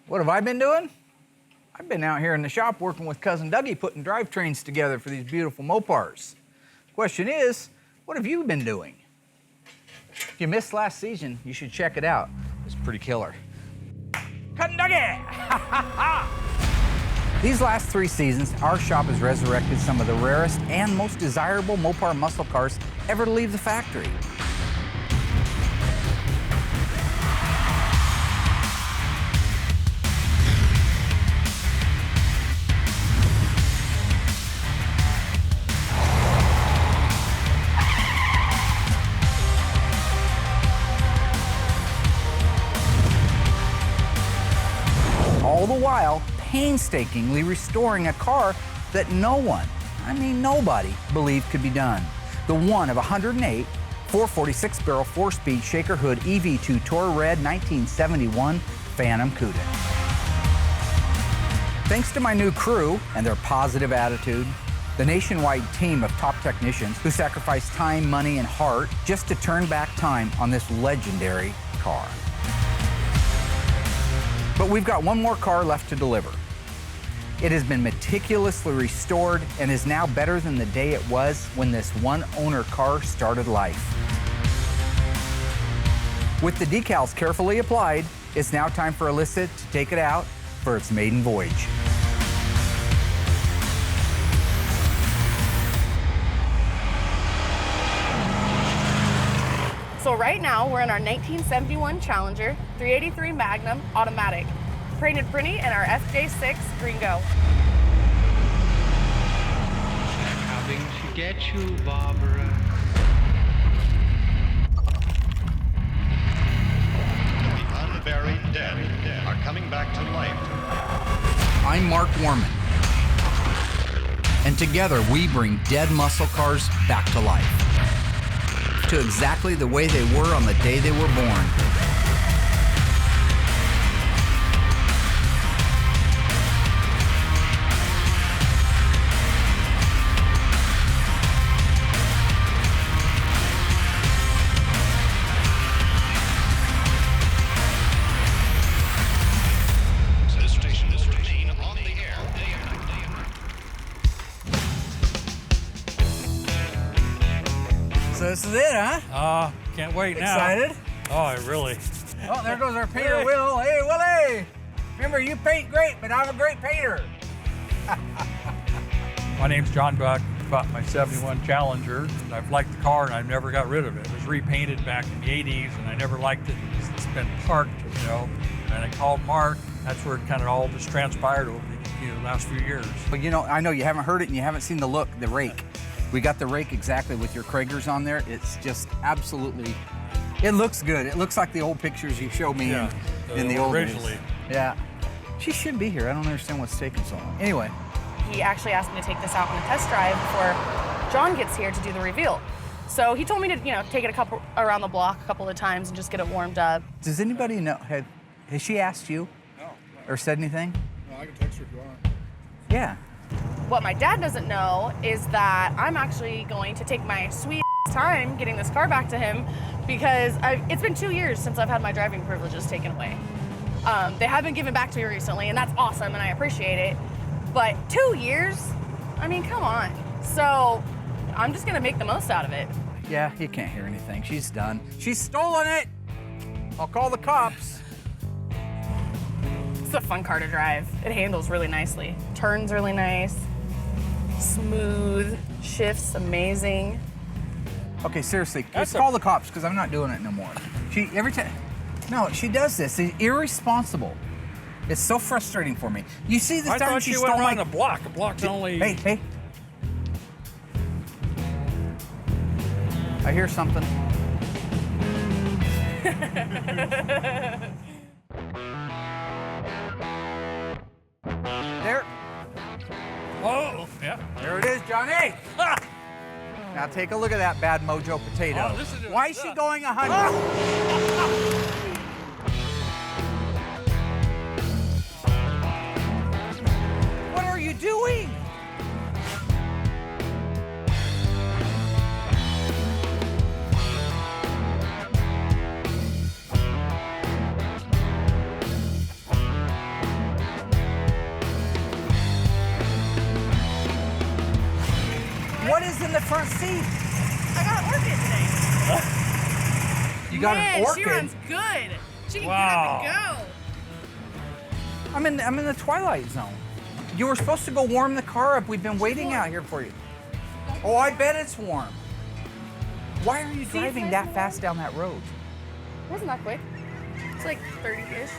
What have I been doing? I've been out here in the shop working with Cousin Dougie putting drivetrains together for these beautiful Mopars. Question is, what have you been doing? If you missed last season, you should check it out. It's pretty killer. Cousin Dougie! These last 3 seasons, our shop has resurrected some of the rarest and most desirable Mopar muscle cars ever to leave the factory. All the while, painstakingly restoring a car that no one, I mean nobody, believed could be done. The one of 108, 446-barrel 4-speed Shaker Hood EV2 Tour Red 1971 Phantom Cuda. Thanks to my new crew and their positive attitude, the nationwide team of top technicians who sacrificed time, money, and heart just to turn back time on this legendary car. But we've got one more car left to deliver. It has been meticulously restored and is now better than the day it was when this one-owner car started life. With the decals carefully applied, it's now time for Alyssa to take it out for its maiden voyage. So right now, we're in our 1971 Challenger 383 Magnum Automatic, painted pretty in our FJ6 Green Go. Coming to get you, Barbara. The unburied dead are coming back to life. I'm Mark Warman, and together we bring dead muscle cars back to life, to exactly the way they were on the day they were born. This station will remain on the air day and night. So this is it, huh? Can't wait now. Excited? Oh, really? Oh, there goes our painter, Will. Hey, Willie! Remember, you paint great, but I'm a great painter. My name's John Buck. Bought my 71 Challenger. And I've liked the car and I've never got rid of it. It was repainted back in the 80s and I never liked it because it's been parked, you know. And I called Mark. That's where it kind of all just transpired over the last few years. But you know, I know you haven't heard it and you haven't seen the look, the rake. We got the rake exactly with your Kragers on there. It's just absolutely, it looks good. It looks like the old pictures you showed me in the old days. originally. Yeah. She should be here. I don't understand what's taking so long. Anyway. He actually asked me to take this out on a test drive before John gets here to do the reveal. So he told me to, take it around the block a couple of times and just get it warmed up. Does anybody know, has she asked you? No. Or said anything? No, I can text her if you want. Yeah. What my dad doesn't know is that I'm actually going to take my sweet time getting this car back to him because it's been 2 years since I've had my driving privileges taken away. They have been given back to me recently, and that's awesome, and I appreciate it. But 2 years? I mean, come on. So I'm just gonna make the most out of it. Yeah, you can't hear anything. She's done. She's stolen it! I'll call the cops. It's a fun car to drive. It handles really nicely. Turns really nice. Smooth. Shifts amazing. Okay, seriously, let's call the cops because I'm not doing it no more. Every time, no, she does this. It's irresponsible. It's so frustrating for me. You see this I time thought she she stole went my... around a block. A block's only... Hey. I hear something. There. Oh, yeah. There it is, Johnny. Now take a look at that bad mojo potato. Oh, this is Why is she going 100? What are you doing? the front seat. I got an Orchid today. You got Man, an Orchid? she runs good. She can Wow. get up and go. I'm in the twilight zone. You were supposed to go warm the car up. We've been waiting out here for you. Oh, I bet it's warm. Why are you driving that fast down that road? It wasn't that quick. It's like 30-ish.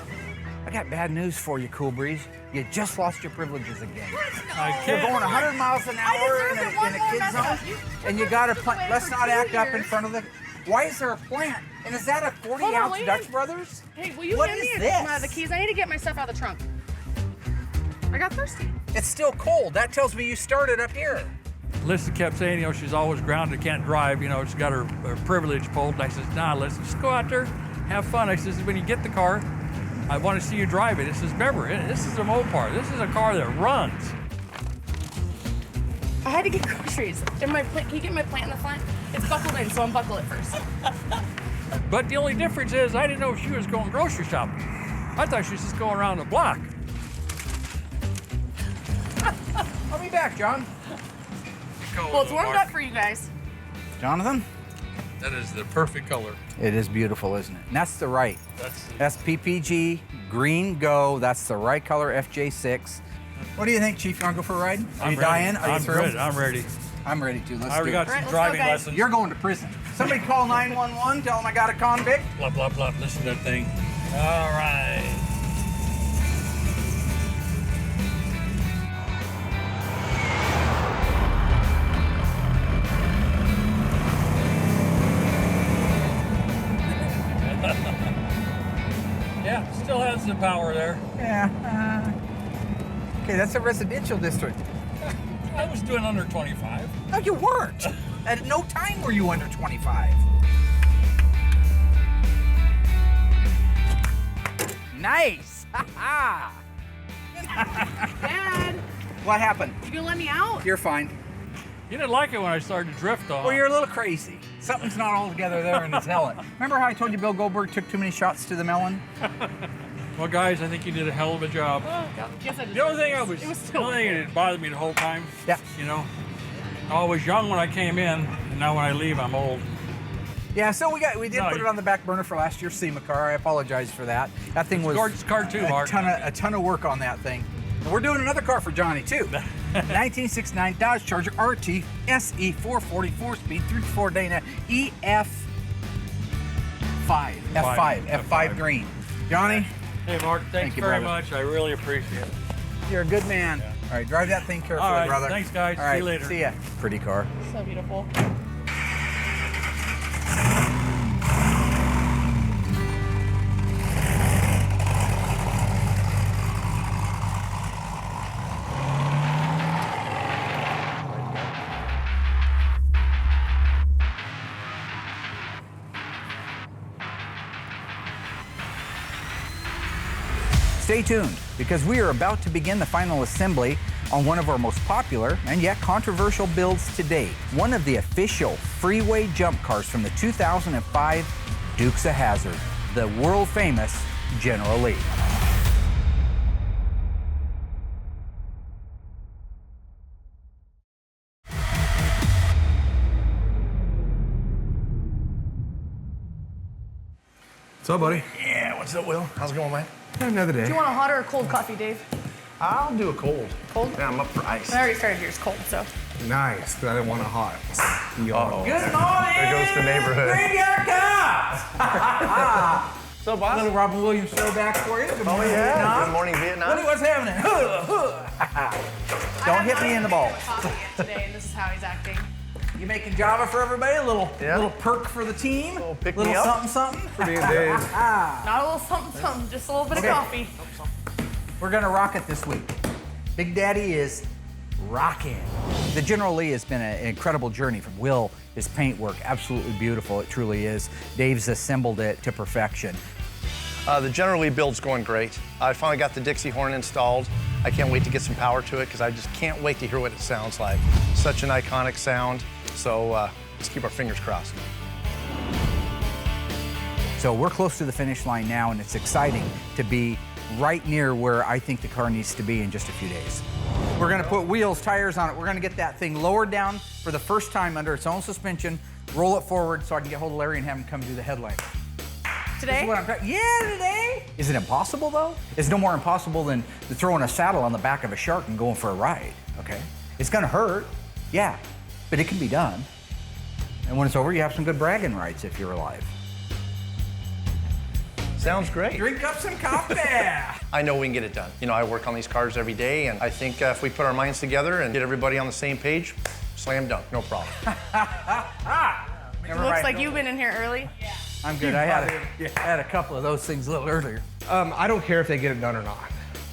I got bad news for you, Cool Breeze. You just lost your privileges again. I You're can't. going 100 miles an hour deserve in it one a more kid mess zone, up. You and you took got a this plant. away Let's for not 2 act up in years. front of the. Why is there a plant? And is that a 40-ounce wait. Dutch Brothers? Hey, will you What hand is me this? the keys? I need to get my stuff out of the trunk. I got thirsty. It's still cold. That tells me you started up here. Lisa kept saying, she's always grounded, can't drive, she's got her privilege pulled. And I says, nah, Lisa, just go out there, have fun. I says, when you get the car, I want to see you drive it. It says, remember, this is a Mopar. This is a car that runs. I had to get groceries. And can you get my plant in the front? It's buckled in, so unbuckle it first. But the only difference is I didn't know she was going grocery shopping. I thought she was just going around the block. I'll be back, John. Well, it's warmed up for you guys. Jonathan? That is the perfect color. It is beautiful, isn't it? And that's the right. That's That's PPG, green go. That's the right color, FJ6. What do you think, Chief? You want to go for a ride? Are you dying? Are you I'm thrilled? ready. I'm ready. I'm ready to. Let's I already do got it. some All right, let's driving go, guys. lessons. You're going to prison. Somebody call 911, tell them I got a convict. Blah, blah, blah. Listen to that thing. All right. Yeah, still has the power there. Yeah. Okay, that's a residential district. I was doing under 25. No, you weren't. At no time were you under 25. Nice. Dad, What happened? you gonna let me out? You're fine. You didn't like it when I started to drift on. Well, you're a little crazy. Something's not all together there in his helmet. Remember how I told you Bill Goldberg took too many shots to the melon? Well, guys, I think you did a hell of a job. Oh, guess I The only thing it was the still only thing that bothered me the whole time, Yeah. I was young when I came in, and now when I leave, I'm old. Yeah, so we did No, put it on the back burner for last year's SEMA car. I apologize for that. That thing was Gorgeous car too, Mark. a ton of work on that thing. And we're doing another car for Johnny too. 1969 Dodge Charger RT SE 444 speed 3-4 Dana EF5 F5 green. Johnny, Hey, Mark, thanks Thank you, very brother. much. I really appreciate it. you're a good man. All right, drive that thing carefully, All right, brother. thanks, guys. All See you right, later. See ya. Pretty car. so beautiful. Stay tuned, because we are about to begin the final assembly on one of our most popular and yet controversial builds to date. One of the official freeway jump cars from the 2005 Dukes of Hazzard, the world famous General Lee. What's up, buddy? Yeah, what's up, Will? How's it going, man? Another Do day. you want a hot or a cold coffee, Dave? I'll do a cold. Cold? Yeah, I'm up for ice. I already started yours cold, so. Nice, but I didn't want it hot. Uh-oh. Good morning! There goes the neighborhood. Graveyard Cops! So, boss? Little Robin Williams show back for you. Good Oh, morning, yeah. Vietnam. Good morning, Vietnam. What's happening? Don't hit me in the balls. Today, and this is how he's acting. You making Java for everybody? A little Yeah. little perk for the team? Little pick me little up. something. Me and Dave. Not a little something, something, just a little bit Okay. of coffee. We're gonna rock it this week. Big Daddy is rocking. The General Lee has been an incredible journey from Will, his paint work, absolutely beautiful, it truly is. Dave's assembled it to perfection. The General Lee build's going great. I finally got the Dixie horn installed. I can't wait to get some power to it because I just can't wait to hear what it sounds like. Such an iconic sound. So let's keep our fingers crossed. So we're close to the finish line now, and it's exciting to be right near where I think the car needs to be in just a few days. We're gonna put wheels, tires on it. We're gonna get that thing lowered down for the first time under its own suspension, roll it forward so I can get hold of Larry and have him come do the headlight. Today? Today. Is it impossible though? It's no more impossible than throwing a saddle on the back of a shark and going for a ride, okay? It's gonna hurt, yeah, but it can be done. And when it's over, you have some good bragging rights if you're alive. Sounds great. Drink up some coffee. I know we can get it done. You know, I work on these cars every day, and I think if we put our minds together and get everybody on the same page, slam dunk, no problem. Looks like you've been in here early. I'm good. I had a couple of those things a little earlier. I don't care if they get it done or not.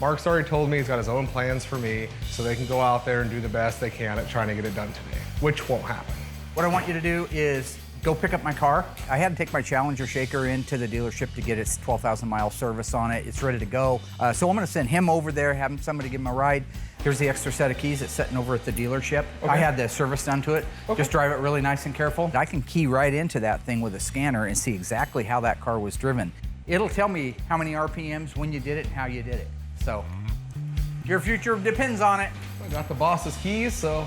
Mark's already told me he's got his own plans for me, so they can go out there and do the best they can at trying to get it done today, which won't happen. What I want you to do is go pick up my car. I had to take my Challenger shaker into the dealership to get its 12,000 mile service on it. It's ready to go. So I'm gonna send him over there, have somebody give him a ride. Here's the extra set of keys. It's sitting over at the dealership. Okay. I had the service done to it. Okay. Just drive it really nice and careful. I can key right into that thing with a scanner and see exactly how that car was driven. It'll tell me how many RPMs, when you did it, and how you did it. So your future depends on it. I got the boss's keys, so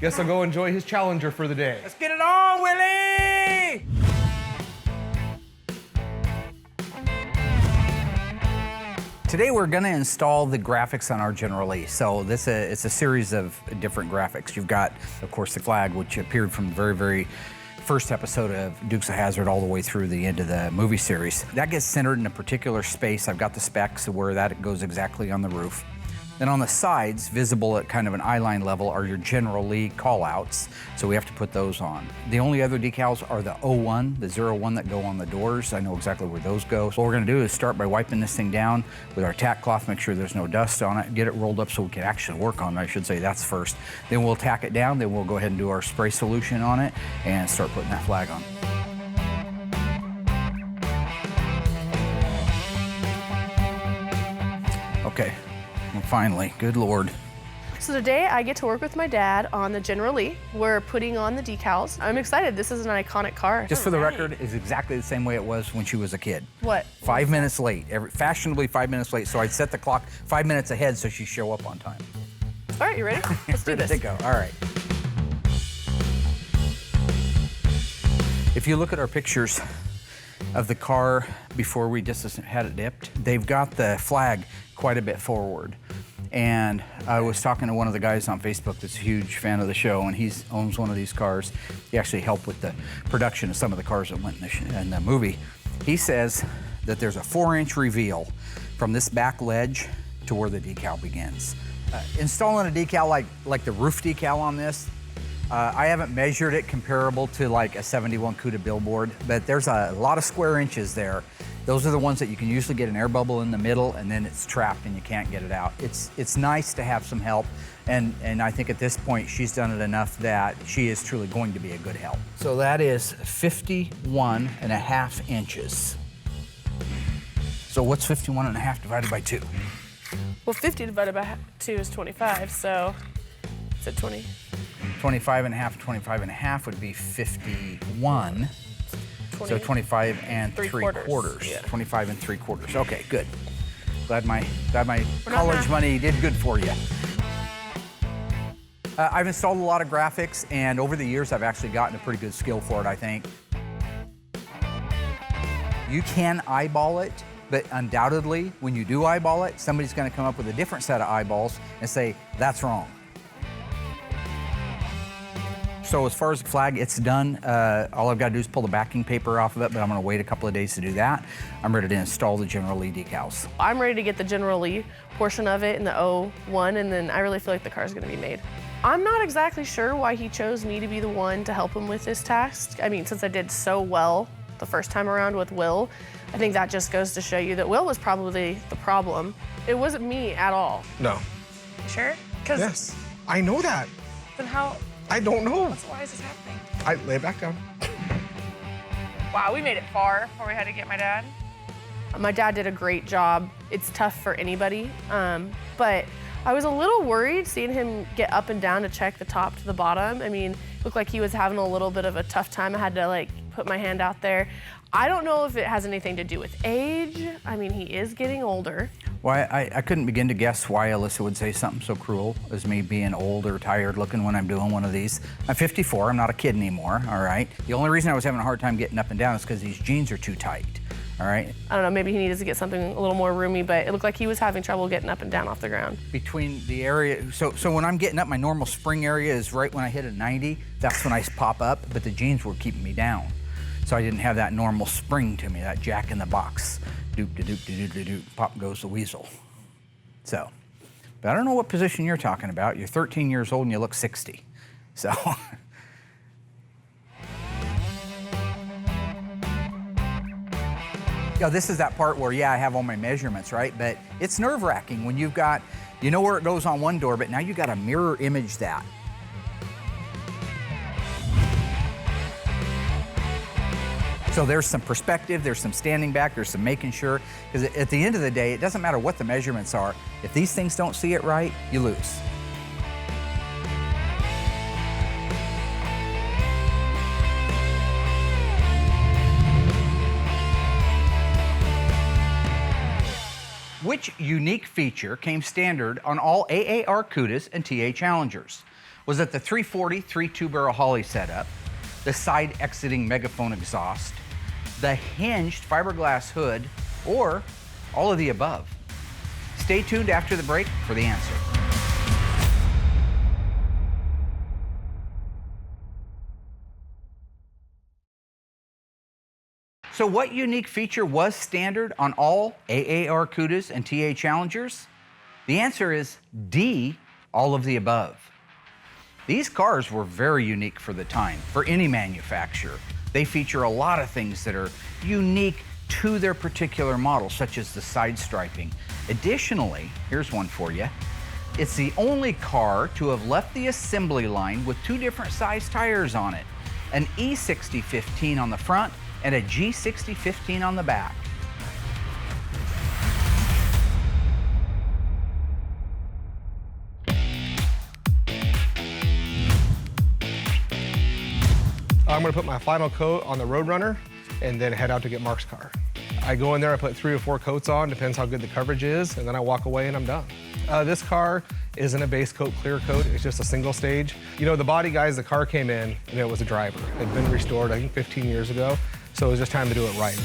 guess I'll go enjoy his Challenger for the day. Let's get it on, Willie! Today we're going to install the graphics on our General Lee. So it's a series of different graphics. You've got, of course, the flag, which appeared from the very, very first episode of Dukes of Hazzard all the way through the end of the movie series. That gets centered in a particular space. I've got the specs of where that goes exactly on the roof. Then on the sides, visible at kind of an eye-line level, are your General Lee call-outs, so we have to put those on. The only other decals are the 01, the 01 that go on the doors. I know exactly where those go. So what we're gonna do is start by wiping this thing down with our tack cloth, make sure there's no dust on it, get it rolled up so we can actually work on it, I should say that's first. Then we'll tack it down, then we'll go ahead and do our spray solution on it and start putting that flag on. Okay. Well, finally, good Lord. So today I get to work with my dad on the General Lee. We're putting on the decals. I'm excited. This is an iconic car. Just for the record, it's exactly the same way it was when she was a kid. What? 5 minutes late, fashionably 5 minutes late. So I'd set the clock 5 minutes ahead so she'd show up on time. All right, you ready? Let's do this. Ready to go. All right. If you look at our pictures of the car before we just had it dipped, they've got the flag quite a bit forward. And I was talking to one of the guys on Facebook that's a huge fan of the show, and he owns one of these cars. He actually helped with the production of some of the cars that went in the movie. He says that there's a 4-inch reveal from this back ledge to where the decal begins. Installing a decal like the roof decal on this, I haven't measured it comparable to like a 71 CUDA billboard, but there's a lot of square inches there. Those are the ones that you can usually get an air bubble in the middle and then it's trapped and you can't get it out. It's nice to have some help, and I think at this point she's done it enough that she is truly going to be a good help. So that is 51.5 inches. So what's 51.5 divided by 2? Well, 50 divided by 2 is 25, so is it 20? 25.5 would be 51. 20. So 25 and 3/4. Yeah. 25 and 3/4. Okay, good. Glad my not college money did good for you. I've installed a lot of graphics, and over the years, I've actually gotten a pretty good skill for it, I think. You can eyeball it, but undoubtedly, when you do eyeball it, somebody's gonna come up with a different set of eyeballs and say, that's wrong. So as far as the flag, it's done. All I've got to do is pull the backing paper off of it, but I'm going to wait a couple of days to do that. I'm ready to install the General Lee decals. I'm ready to get the General Lee portion of it in the 01, and then I really feel like the car's going to be made. I'm not exactly sure why he chose me to be the one to help him with this task. I mean, since I did so well the first time around with Will, I think that just goes to show you that Will was probably the problem. It wasn't me at all. No. You sure? Yes. I know that. Then how? I don't know. Why is this happening? I lay it back down. Wow, we made it far before we had to get my dad. My dad did a great job. It's tough for anybody, but I was a little worried seeing him get up and down to check the top to the bottom. I mean, it looked like he was having a little bit of a tough time. I had to like put my hand out there. I don't know if it has anything to do with age. I mean, he is getting older. Well, I couldn't begin to guess why Alyssa would say something so cruel as me being old or tired looking when I'm doing one of these. I'm 54, I'm not a kid anymore, all right? The only reason I was having a hard time getting up and down is because these jeans are too tight, all right? I don't know, maybe he needed to get something a little more roomy, but it looked like he was having trouble getting up and down off the ground. Between the area, so when I'm getting up, my normal spring area is right when I hit a 90, that's when I pop up, but the jeans were keeping me down. So I didn't have that normal spring to me, that jack in the box. Doop-de-doop-de-doop-de-doop, pop goes the weasel. So, but I don't know what position you're talking about. You're 13 years old and you look 60. So. Yeah, this is that part where, yeah, I have all my measurements, right? But it's nerve-wracking when you've got, you know where it goes on one door, but now you've got to mirror image that. So there's some perspective, there's some standing back, there's some making sure, because at the end of the day, it doesn't matter what the measurements are. If these things don't see it right, you lose. Which unique feature came standard on all AAR Cudas and TA Challengers? Was it the 340 3.2 barrel Holley setup, the side exiting megaphone exhaust, the hinged fiberglass hood, or all of the above? Stay tuned after the break for the answer. So what unique feature was standard on all AAR Cudas and TA Challengers? The answer is D, all of the above. These cars were very unique for the time, for any manufacturer. They feature a lot of things that are unique to their particular model, such as the side striping. Additionally, here's one for you. It's the only car to have left the assembly line with two different size tires on it, an E60-15 on the front and a G60-15 on the back. I'm gonna put my final coat on the Roadrunner and then head out to get Mark's car. I go in there, I put 3 or 4 coats on, depends how good the coverage is, and then I walk away and I'm done. This car isn't a base coat, clear coat, it's just a single stage. You know, the body guys, the car came in and it was a driver. It had been restored, I think 15 years ago, so it was just time to do it right.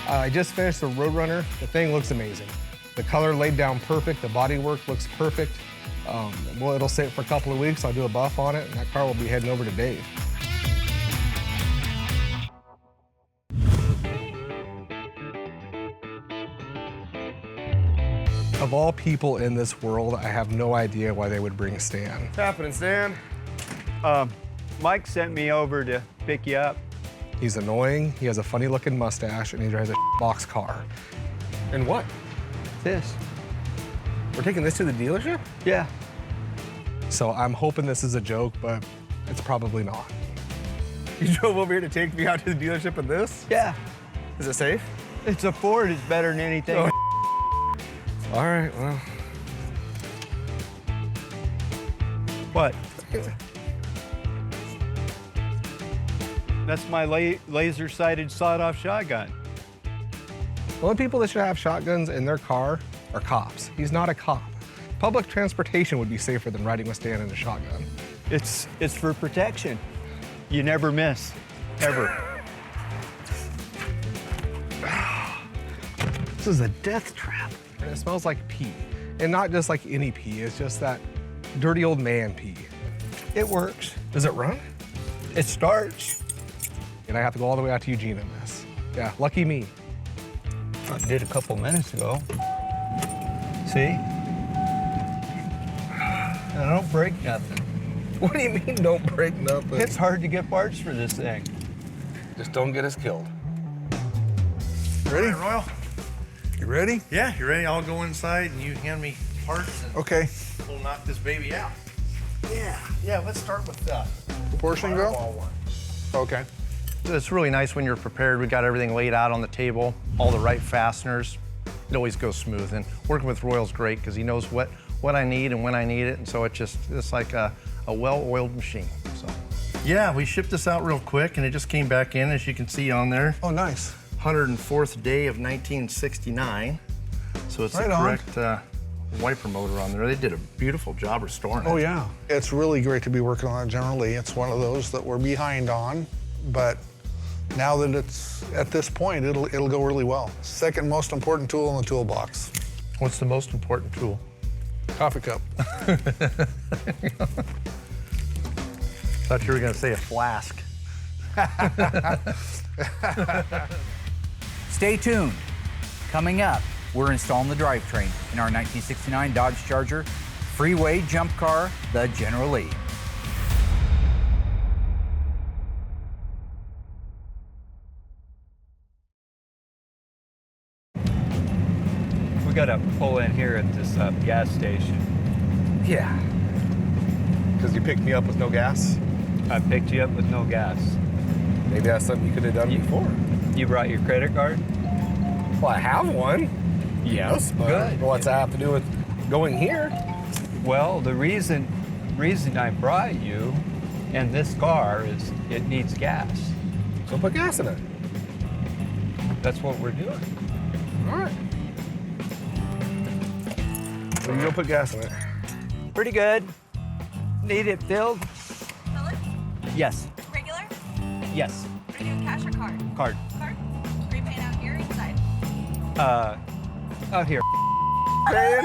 I just finished the Roadrunner. The thing looks amazing. The color laid down perfect. The bodywork looks perfect. Well, it'll sit for a couple of weeks. I'll do a buff on it, and that car will be heading over to Dave. Of all people in this world, I have no idea why they would bring Stan. What's happening, Stan? Mike sent me over to pick you up. He's annoying, he has a funny looking mustache, and he drives a box car. And what? This. We're taking this to the dealership? Yeah. So I'm hoping this is a joke, but it's probably not. You drove over here to take me out to the dealership in this? Yeah. Is it safe? It's a Ford. It's better than anything. Oh, all right, well. What? That's my laser-sighted sawed-off shotgun. The only people that should have shotguns in their car are cops. He's not a cop. Public transportation would be safer than riding with Stan in a shotgun. It's for protection. You never miss, ever. This is a death trap. And it smells like pee. And not just like any pee, it's just that dirty old man pee. It works. Does it run? It starts. And I have to go all the way out to Eugene in this. Yeah, lucky me. I did a couple minutes ago. See? I don't break nothing. What do you mean don't break nothing? It's hard to get parts for this thing. Just don't get us killed. Ready? All right, Royal? You ready? Yeah, you ready? I'll go inside and you hand me parts and Okay. we'll knock this baby out. Yeah, let's start with that. Proportion go? Okay. It's really nice when you're prepared. We got everything laid out on the table, all the right fasteners. It always goes smooth. And working with Royal's great because he knows what I need and when I need it. And so it's like a well-oiled machine. So yeah, we shipped this out real quick and it just came back in, as you can see on there. Oh, nice. 104th day of 1969. So it's right the correct wiper motor on there. They did a beautiful job restoring it. Oh yeah, it's really great to be working on it generally. It's one of those that we're behind on, but now that it's at this point, it'll go really well. Second most important tool in the toolbox. What's the most important tool? Coffee cup. Thought you were gonna say a flask. Stay tuned. Coming up, we're installing the drivetrain in our 1969 Dodge Charger freeway jump car, the General Lee. We gotta pull in here at this gas station. Yeah. Because you picked me up with no gas? I picked you up with no gas. Maybe that's something you could have done before. You brought your credit card? Well, I have one. Yes, but Good. what's that have to do with going here? Well, the reason I brought you in this car is it needs gas. So put gas in it. That's what we're doing. All right. So you go put gas in it. Pretty good. Need it filled? Fill it? Yes. Regular? Yes. Are you doing cash or card? Card. Card? Are you paying out here or inside? Out here. Man.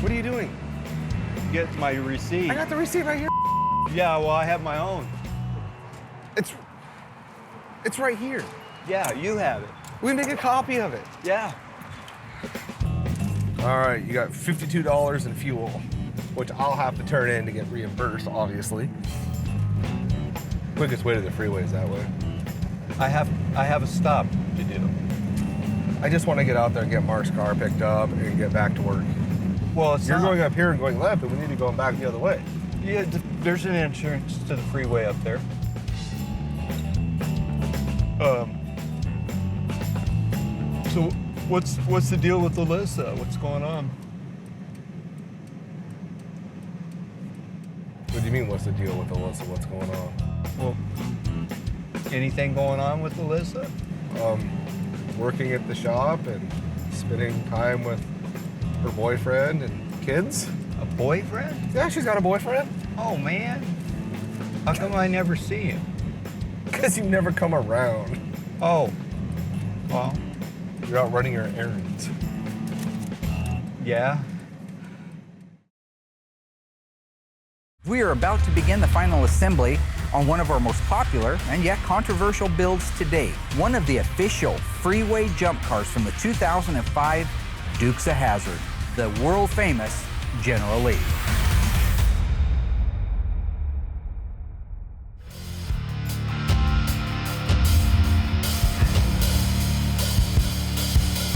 What are you doing? Get my receipt. I got the receipt right here. Yeah, well, I have my own. It's right here. Yeah, you have it. We make a copy of it. Yeah. All right, you got $52 in fuel, which I'll have to turn in to get reimbursed, obviously. Quickest way to the freeway is that way. I have a stop to do. I just want to get out there and get Mark's car picked up and get back to work. Well, You're going up here and going left, and we need to go back the other way. Yeah, there's an entrance to the freeway up there. So what's the deal with Alyssa? What's going on? What do you mean, what's the deal with Alyssa? What's going on? Well, anything going on with Alyssa? Working at the shop and spending time with her boyfriend and kids. A boyfriend? Yeah, she's got a boyfriend. Oh, man. How come I never see him? Because you never come around. Oh, well, You're out running your errands. yeah. We are about to begin the final assembly on one of our most popular and yet controversial builds to date, one of the official freeway jump cars from the 2005 Dukes of Hazzard, the world-famous General Lee.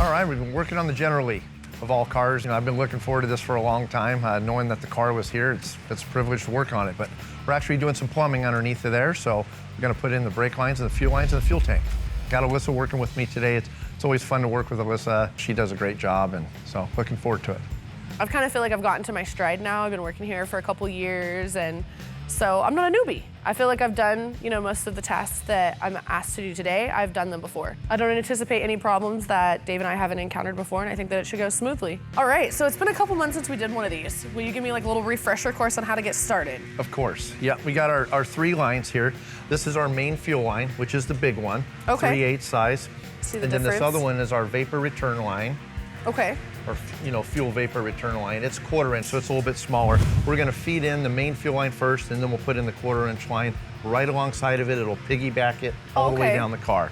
All right, we've been working on the General Lee of all cars. You know, I've been looking forward to this for a long time, knowing that the car was here. It's a privilege to work on it, but we're actually doing some plumbing underneath of there, so we're gonna put in the brake lines and the fuel lines and the fuel tank. Got Alyssa working with me today. It's always fun to work with Alyssa. She does a great job, and so looking forward to it. I kind of feel like I've gotten to my stride now. I've been working here for a couple years, and so I'm not a newbie. I feel like I've done, most of the tasks that I'm asked to do today. I've done them before. I don't anticipate any problems that Dave and I haven't encountered before, and I think that it should go smoothly. All right, so it's been a couple months since we did one of these. Will you give me like a little refresher course on how to get started? Of course. Yeah, we got our 3 lines here. This is our main fuel line, which is the big one, Okay. 3/8 size. See the And then this difference? other one is our vapor return line, Okay. or fuel vapor return line. It's 1/4 inch, so it's a little bit smaller. We're gonna feed in the main fuel line first, and then we'll put in the 1/4 inch line right alongside of it. It'll piggyback it all the way Okay. down the car.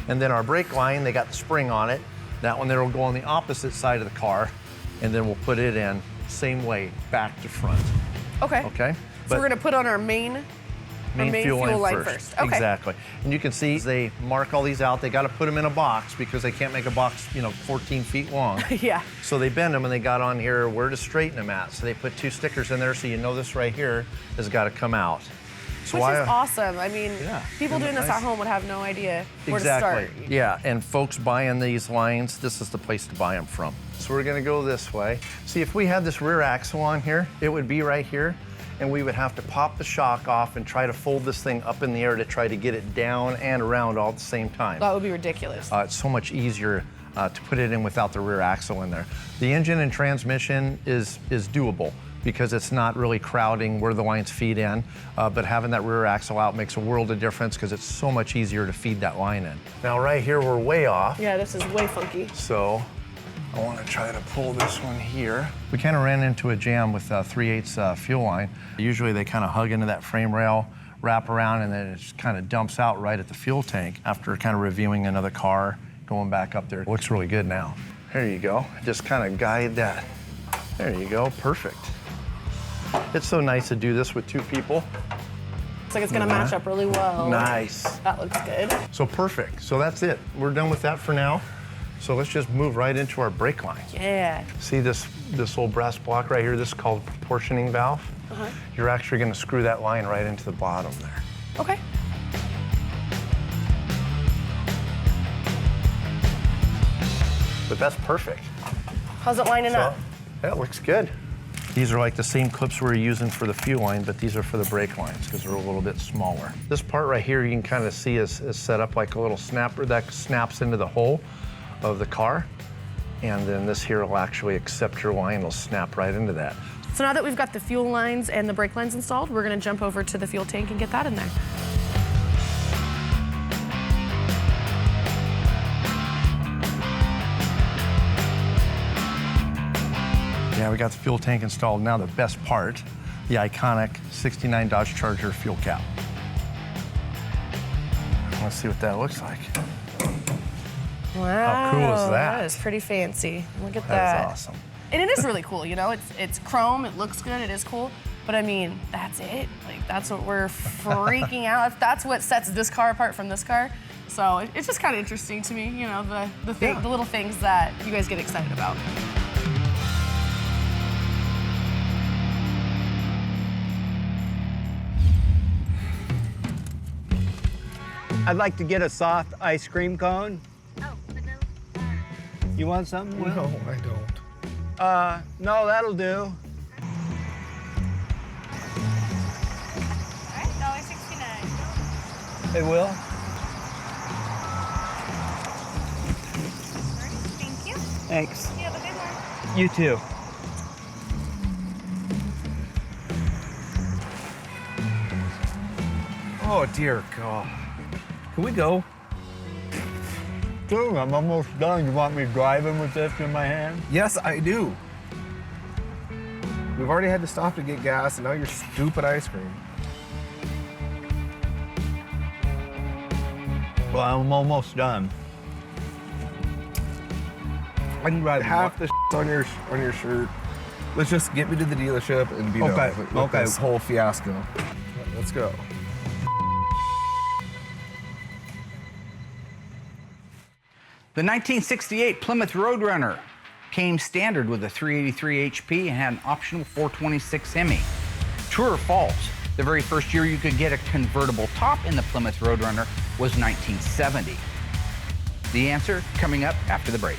And then our brake line, they got the spring on it. That one there will go on the opposite side of the car, and then we'll put it in same way, back to front. Okay. Okay? So we're gonna put on our main Main main fuel fuel line line first. first. Okay. Exactly. And you can see they mark all these out. They got to put them in a box because they can't make a box, 14 feet long. Yeah. So they bend them and they got on here where to straighten them at. So they put 2 stickers in there so you know this right here has got to come out. So Which is awesome. I mean, Yeah. people Isn't doing it this nice? at home would have no idea where Exactly. to start. Yeah, and folks buying these lines, this is the place to buy them from. So we're gonna go this way. See, if we had this rear axle on here, it would be right here, and we would have to pop the shock off and try to fold this thing up in the air to try to get it down and around all at the same time. That would be ridiculous. It's so much easier to put it in without the rear axle in there. The engine and transmission is doable because it's not really crowding where the lines feed in, but having that rear axle out makes a world of difference because it's so much easier to feed that line in. Now right here, we're way off. Yeah, this is way funky. So I want to try to pull this one here. We kind of ran into a jam with 3/8 fuel line. Usually they kind of hug into that frame rail, wrap around, and then it just kind of dumps out right at the fuel tank after kind of reviewing another car, going back up there. It looks really good now. There you go. Just kind of guide that. There you go, perfect. It's so nice to do this with 2 people. Looks like it's gonna match up really well. Nice. That looks good. So perfect. So that's it. We're done with that for now. So let's just move right into our brake lines. Yeah. See this little brass block right here? This is called proportioning valve. You're actually going to screw that line right into the bottom there. Okay. But that's perfect. How's it lining up? Yeah, it looks good. These are like the same clips we're using for the fuel line, but these are for the brake lines because they're a little bit smaller. This part right here you can kind of see is set up like a little snapper that snaps into the hole of the car. And then this here will actually accept your line, it'll snap right into that. So now that we've got the fuel lines and the brake lines installed, we're gonna jump over to the fuel tank and get that in there. Yeah, we got the fuel tank installed. Now the best part, the iconic 69 Dodge Charger fuel cap. Let's see what that looks like. Wow. How cool is that? That is pretty fancy. Look at that. That is awesome. And it is really cool, it's chrome, it looks good, it is cool, but I mean, that's it. Like, that's what we're freaking out. That's what sets this car apart from this car. So it's just kind of interesting to me, the little things that you guys get excited about. I'd like to get a soft ice cream cone. Oh, vanilla. You want something, Will? No, I don't. No, that'll do. All right, $1.69. Hey, Will? Thank you. Thanks. You have a good one. You too. Oh, dear God. Can we go? Dude, I'm almost done. You want me driving with this in my hand? Yes, I do. We've already had to stop to get gas, and now you're stupid ice cream. Well, I'm almost done. I can ride half the on your shirt. Let's just get me to the dealership and be done with this whole fiasco. Let's go. The 1968 Plymouth Roadrunner came standard with a 383 HP and had an optional 426 Hemi. True or false, the very first year you could get a convertible top in the Plymouth Roadrunner was 1970. The answer coming up after the break.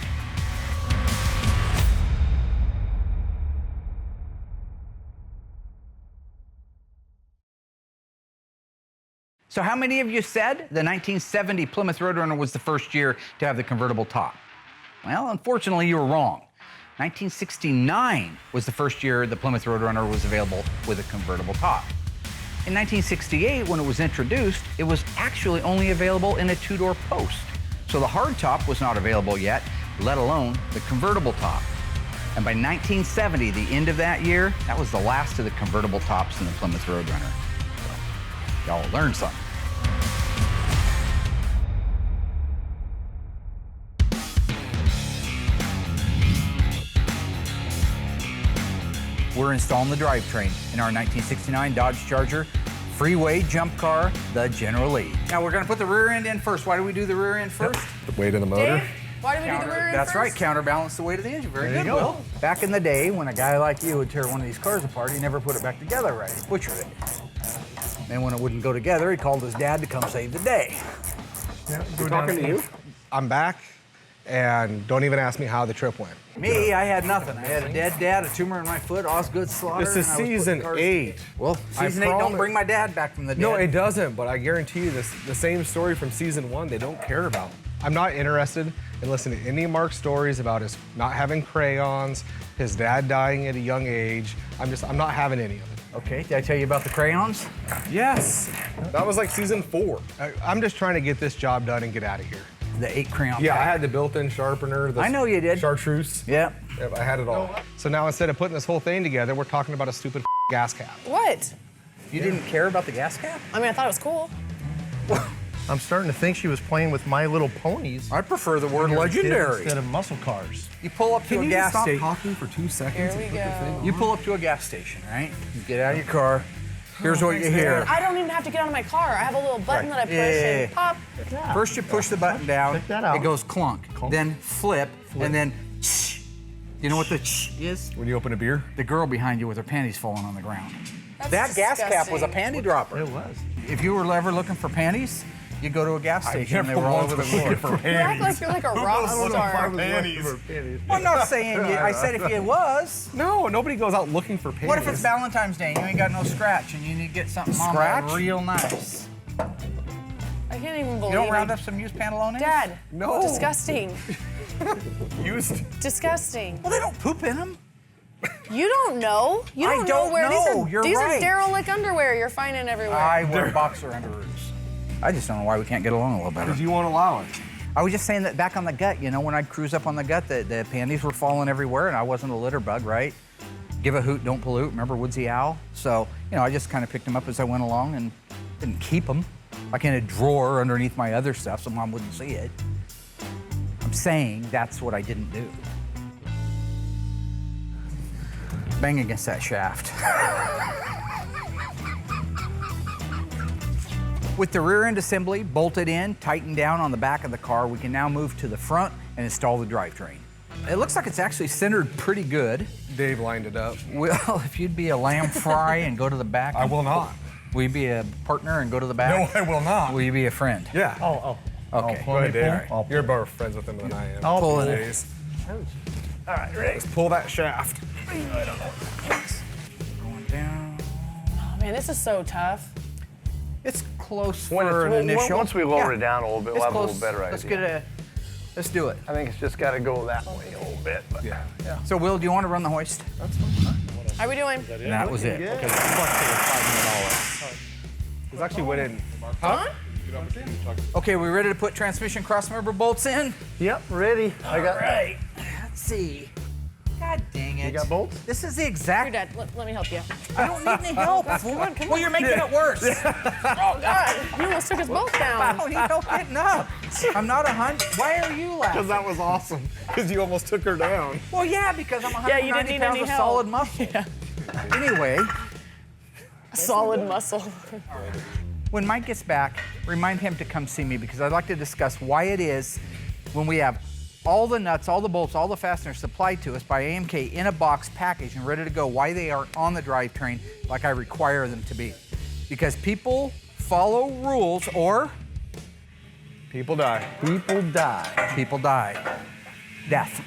So how many of you said the 1970 Plymouth Roadrunner was the first year to have the convertible top? Well, unfortunately, you were wrong. 1969 was the first year the Plymouth Roadrunner was available with a convertible top. In 1968, when it was introduced, it was actually only available in a two-door post. So the hardtop was not available yet, let alone the convertible top. And by 1970, the end of that year, that was the last of the convertible tops in the Plymouth Roadrunner. Y'all learned something. We're installing the drivetrain in our 1969 Dodge Charger freeway jump car, the General Lee. Now we're gonna put the rear end in first. Why do we do the rear end first? The weight of the motor. Dave, why do we do the rear end That's first? right, counterbalance the weight of the engine. Very There good, you go. Will. Back in the day, when a guy like you would tear one of these cars apart, he never put it back together right. He butchered it. Then when it wouldn't go together, he called his dad to come save the day. We're talking to you. I'm back, and don't even ask me how the trip went. Me, I had nothing. I had a dead dad, a tumor in my foot, Osgood slaughter. This is and I was putting season cars- 8. Well, season 8 don't promise- bring my dad back from the dead. No, it doesn't, but I guarantee you this, the same story from season 1, they don't care about. I'm not interested in listening to any of Mark's stories about his not having crayons, his dad dying at a young age. I'm not having any of it. Okay, did I tell you about the crayons? Yes, that was like season 4. I'm just trying to get this job done and get out of here. The 8 crayon Yeah, pack. I had the built-in sharpener. The I know you did. Chartreuse. Yeah. Yep, I had it all. So now instead of putting this whole thing together, we're talking about a stupid gas cap. What? You didn't care about the gas cap? I mean, I thought it was cool. I'm starting to think she was playing with My Little Ponies. I prefer the word legendary. Instead of muscle cars. You pull up to a gas station. talking for 2 seconds? Here we go. You pull up to a gas station, right? You get out of your car. Here's what you hear. I don't even have to get out of my car. I have a little button that I push Yeah. and pop. First you push the button down, Check that out. it goes clunk. Then flip, and then shh. You know what the shh is? When you open a beer? The girl behind you with her panties falling on the ground. That's That gas cap was a disgusting. panty dropper. It was. If you were ever looking for panties, you go to a gas station and they were all over the floor. You act like you're like a rock star. Well, I'm not saying you. I said if you was. No, nobody goes out looking for panties. What if it's Valentine's Day and you ain't got no scratch and you need to get something on Scratch? there real nice? I can't even believe You don't it. round up some used pantalones? Dad. No. Disgusting. used? Disgusting. Well, they don't poop in them. You don't know. You I don't don't know where know. You're these right. are derelict underwear you're finding everywhere. I wear boxer underoos. I just don't know why we can't get along a little better. Because you won't allow it. I was just saying that back on the gut, you know, when I'd cruise up on the gut, the panties were falling everywhere and I wasn't a litter bug, right? Give a hoot, don't pollute. Remember Woodsy Owl? So, you know, I just kind of picked them up as I went along and didn't keep them. Like in a drawer underneath my other stuff so Mom wouldn't see it. I'm saying that's what I didn't do. Bang against that shaft. With the rear end assembly bolted in, tightened down on the back of the car, we can now move to the front and install the drivetrain. It looks like it's actually centered pretty good. Dave lined it up. Well, if you'd be a lamb fry and go to the back. I will not. Will you be a partner and go to the back? No, I will not. Will you be a friend? Yeah. Okay. Go ahead, Dave. You're more friends with him than I am. I'll pull it. Days. All right, ready? Let's pull that shaft. Going down. Oh, man, this is so tough. It's close for an initial. Once we lower it down a little bit, It's we'll have a close. little better Let's idea. let's do it. I think it's just got to go that way a little bit. But Yeah. So, Will, do you want to run the hoist? How are we doing? That was it. Yeah. Okay, $500. This actually went in. Huh? Okay, we ready to put transmission crossmember bolts in? Yep, ready. I got. All right. Let's see. God dang it. You got bolts? This is the Here, exact. Dad, let me help you. I don't need any help. Well, you're making it worse. Oh, God. You almost took us both I down. don't need help getting up. I'm not 100. Why are you laughing? Because that was awesome. Because you almost took her down. Well, yeah, because I'm Yeah, you 190 didn't need pounds any of help. solid muscle. Anyway, Solid muscle. when Mike gets back, remind him to come see me because I'd like to discuss why it is when we have all the nuts, all the bolts, all the fasteners supplied to us by AMK in a box package and ready to go, why they aren't on the drivetrain like I require them to be. Because people follow rules or People die. People die. people die. Death.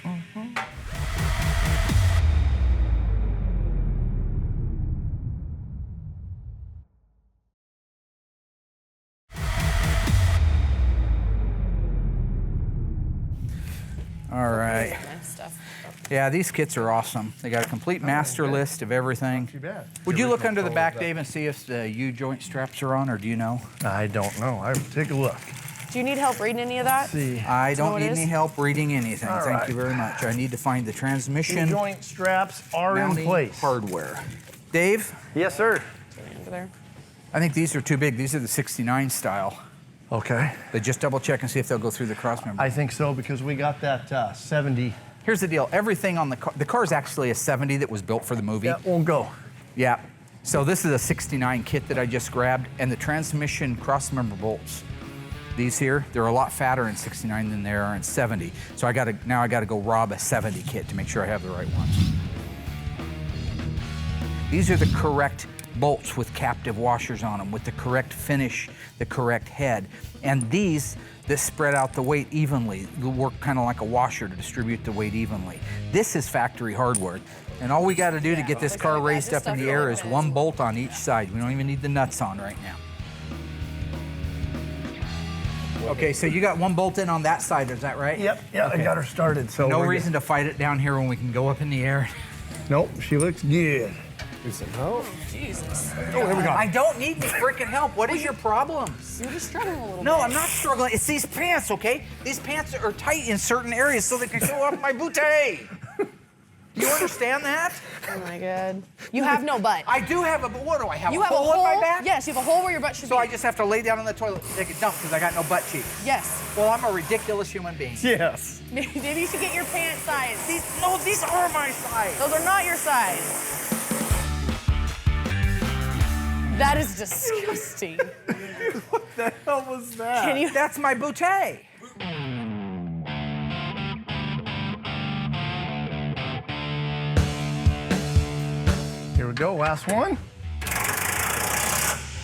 All right. Stuff. Yeah, these kits are awesome. They got a complete master list of everything. Too bad. Would you look under the back, Dave, and see if the U-joint straps are on, or do you know? I don't know. I take a look. Do you need help reading any of that? See. I know don't what need it is? any help reading anything. All Thank right. you very much. I need to find the transmission Joint straps are in mounting place. hardware. Dave, Yes, sir. Over there. I think these are too big. These are the 69 style. Okay. But just double check and see if they'll go through the crossmember. I think so because we got that 70. Here's the deal. Everything on the car is actually a 70 that was built for the movie. That won't go. Yeah. So this is a 69 kit that I just grabbed, and the transmission cross-member bolts, these here, they're a lot fatter in 69 than they are in 70. So now I gotta go rob a 70 kit to make sure I have the right ones. These are the correct bolts with captive washers on them, with the correct finish, the correct head. And these that spread out the weight evenly, work kind of like a washer to distribute the weight evenly. This is factory hardware. And all we gotta do to get this car raised up in the air is one bolt on each side. We don't even need the nuts on right now. Okay, so you got one bolt in on that side, is that right? Yep, yeah, Okay. I got her started. So No we're reason to fight it down here when we can go up in the air. good. Nope, she looks good. You said no? Jesus. Oh, here we go. I don't need any freaking help. What is your problem? You're just struggling a little bit. No, I'm not struggling. It's these pants, okay? These pants are tight in certain areas so they can show off my booty. You understand that? Oh my God. You have no butt. I do have a, but what do I have? You a have a hole in my back? Yes, you have a hole where your butt should So be. I just have to lay down on the toilet and take a dump because I got no butt cheeks. Yes. Well, I'm a ridiculous human being. Yes. Maybe you should get your pant size. These are my size. Those are not your size. That is disgusting. What the hell was that? Can you? That's my booty. Here we go, last one.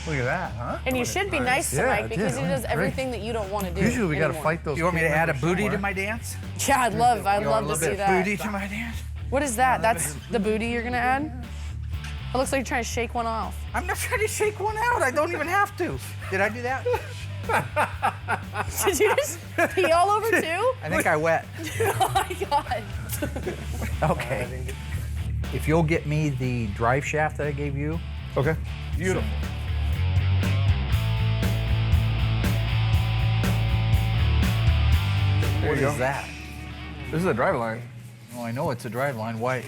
Look at that, huh? And you should be nice to Yeah, Mike I because did. he does Great. everything that you don't want to do. Usually we got to anymore. fight those. You want me to kid add a members booty to somewhere. my dance? Yeah, I'd love You want to a little see bit that. of booty to my dance? What is that? That's the booty you're gonna add? It looks like you're trying to shake one off. I'm not trying to shake one out. I don't even have to. Did I do that? Did you just pee all over too? I think I wet. Oh my God. Okay. If you'll get me the drive shaft that I gave you. Okay. Beautiful. What is that? This is a drive line. Well, I know it's a drive line. Why?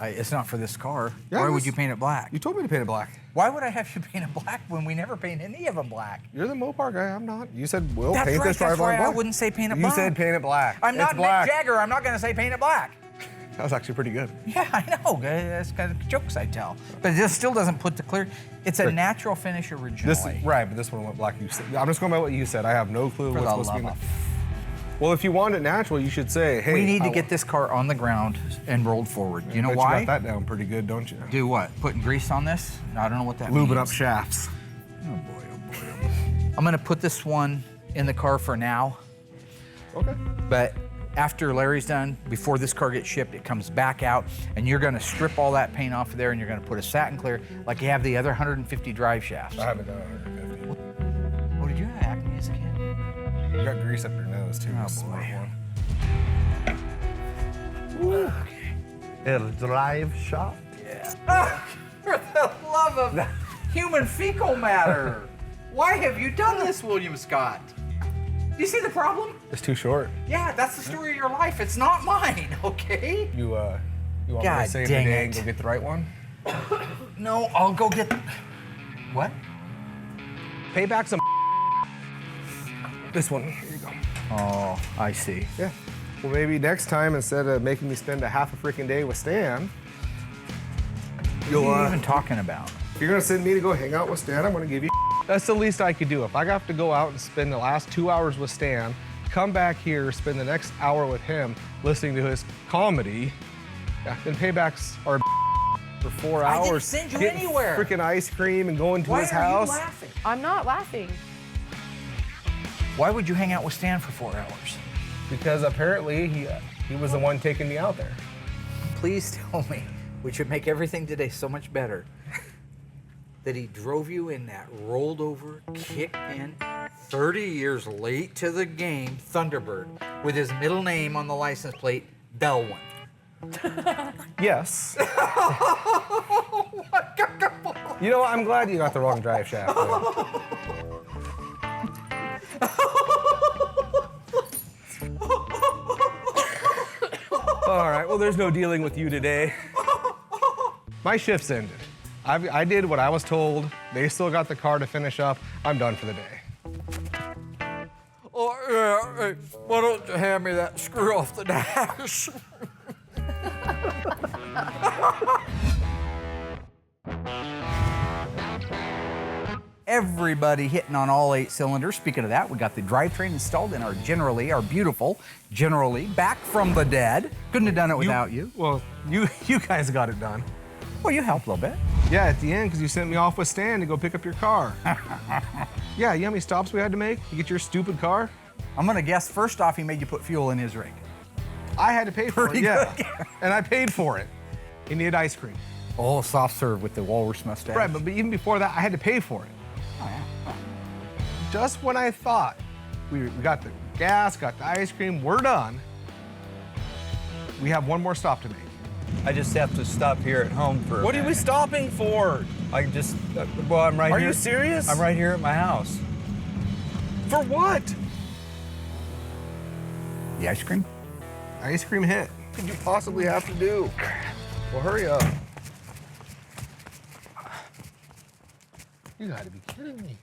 It's not for this car. Yeah, Why it would was- you paint it black? You told me to paint it black. Why would I have you paint it black when we never paint any of them black? You're the Mopar guy, I'm not. You said we'll That's paint right, this drive that's line right. black. I wouldn't say paint it You black. said paint it black. I'm not It's black. Mick Jagger. I'm not going to say paint it black. That was actually pretty good. Yeah, I know. That's kind of jokes I tell. But this still doesn't put the clear. It's a natural finish originally. This right, but this one went black. You said, I'm just going by what you said. I have no clue For what's the supposed to be. love of- Well, if you want it natural, you should say, hey. we need to I get this car on the ground and rolled forward. You know bet why? You got that down pretty good, don't you? Do what? Putting grease on this? I don't know what that means. Lubing up shafts. Oh boy, oh boy, oh boy. I'm gonna put this one in the car for now. Okay. But after Larry's done, before this car gets shipped, it comes back out, and you're gonna strip all that paint off of there, and you're gonna put a satin clear like you have the other 150 drive shafts. I haven't done 150. Oh, did you have acne as a kid? You got grease up your nose, too. Oh, This is boy. one. El drive shop. Yeah. For the love of human fecal matter. Why have you done this, William Scott? Do you see the problem? It's too short. Yeah, that's the story of your life. It's not mine, okay? You want me God to save dang the day it. and go get the right one? No, I'll go get. What? Payback's a This one. Here you go. Oh, I see. Yeah. Well, maybe next time, instead of making me spend a half a freaking day with Stan, What you'll, are you even talking about? if you're gonna send me to go hang out with Stan, I'm gonna give you. That's the least I could do. If I have to go out and spend the last 2 hours with Stan, come back here, spend the next hour with him, listening to his comedy, yeah, then paybacks are for 4 I hours. didn't send you getting anywhere. Freaking ice cream and going to Why his are house. you laughing? I'm not laughing. Why would you hang out with Stan for 4 hours? Because apparently he was the one taking me out there. Please tell me, which would make everything today so much better, that he drove you in that rolled over, kicked in, 30 years late to the game Thunderbird with his middle name on the license plate, Belwin. Yes. You know what? I'm glad you got the wrong drive shaft. All right, well, there's no dealing with you today. My shift's ended. I did what I was told. They still got the car to finish up. I'm done for the day. Oh, yeah, hey, why don't you hand me that screw off the dash? everybody hitting on all 8 cylinders. Speaking of that, we got the drivetrain installed in our our beautiful Generally, back from the dead. Couldn't have done it without you. Well, you guys got it done. Well, you helped a little bit. Yeah, at the end, because you sent me off with Stan to go pick up your car. Yeah, you know how many stops we had to make to get your stupid car? I'm gonna guess, first off, he made you put fuel in his rig. I had to pay for Pretty it, yeah. good. And I paid for it. He needed ice cream. Oh, soft serve with the walrus mustache. Right, but even before that, I had to pay for it. Oh, yeah. Just when I thought we got the gas, got the ice cream, we're done, we have one more stop to make. I just have to stop here at home for a What are we minute. stopping for? I just, well, I'm right Are here. you serious? I'm right here at my house. For what? The ice cream? Ice cream hit. What could you possibly have to do? Well, hurry up. You gotta be kidding me.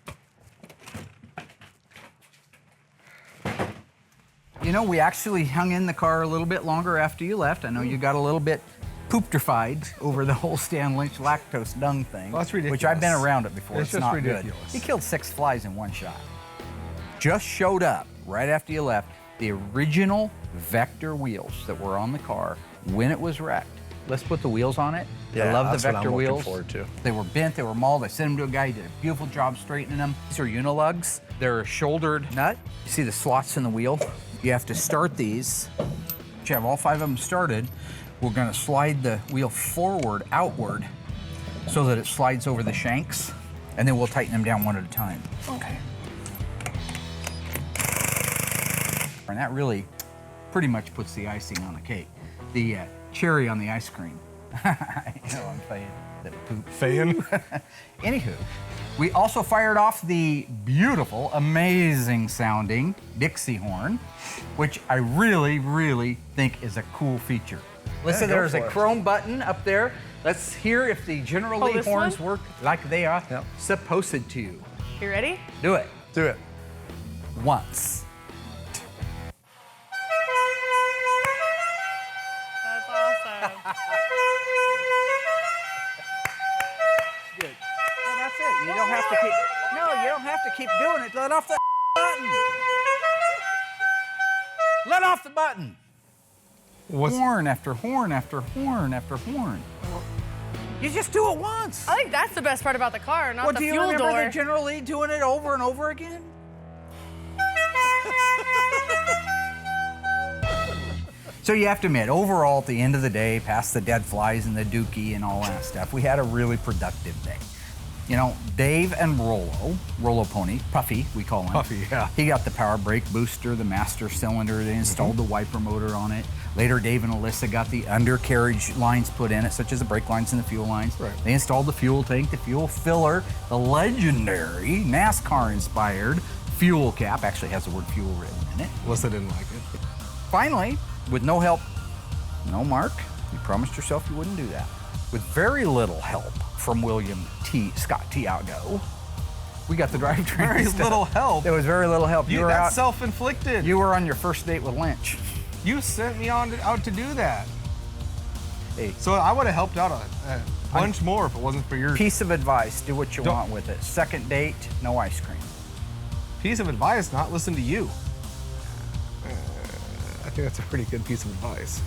You know, we actually hung in the car a little bit longer after you left. I know you got a little bit poopterfied over the whole Stan Lynch lactose dung thing. Well, that's ridiculous. Which I've been around it before. It's just not ridiculous. good. He killed 6 flies in one shot. Just showed up right after you left. The original Vector wheels that were on the car when it was wrecked. Let's put the wheels on it. I Yeah, love the that's what Vector I'm looking wheels. forward to. They were bent, they were mauled. I sent them to a guy, he did a beautiful job straightening them. These are unilugs. They're a shouldered nut. You see the slots in the wheel? You have to start these. Once you have all 5 of them started, we're gonna slide the wheel forward, outward, so that it slides over the shanks, and then we'll tighten them down one at a time. Okay. And that really pretty much puts the icing on the cake. The cherry on the ice cream. I know I'm playing the poop. Fan? Anywho, we also fired off the beautiful, amazing sounding Dixie horn, which I really, really think is a cool feature. Listen, go there's a for it. chrome button up there. Let's hear if the General Lee this horns one? work like they are supposed to. You ready? Do it. Do it. Once. That's awesome. Good. Well, that's it. You don't have to keep. No, you don't have to keep doing it. Let off the button. Let off the button. Horn after horn after horn after horn. You just do it once. I think that's the best part about the car, not Well, the do you fuel remember door. the General Lee doing it over and over again? So you have to admit, overall, at the end of the day, past the dead flies and the dookie and all that stuff, we had a really productive day. You know, Dave and Rollo Pony, Puffy, we call him. Puffy, yeah. He got the power brake booster, the master cylinder. They installed the wiper motor on it. Later, Dave and Alyssa got the undercarriage lines put in it, such as the brake lines and the fuel lines. Right. They installed the fuel tank, the fuel filler, the legendary NASCAR-inspired fuel cap. Actually has the word fuel written in it. Alyssa didn't like it. Finally, with no help, no Mark, you promised yourself you wouldn't do that. With very little help from Scott Tiago, we got the drivetrain. Very little help? There was very little help. You were that's out. self-inflicted. You were on your first date with Lynch. You sent me out to do that. Hey, So I would have helped out a bunch more if it wasn't for your piece of advice: do what you Don't- want with it. Second date, no ice cream. piece of advice, not listen to you. I think that's a pretty good piece of advice.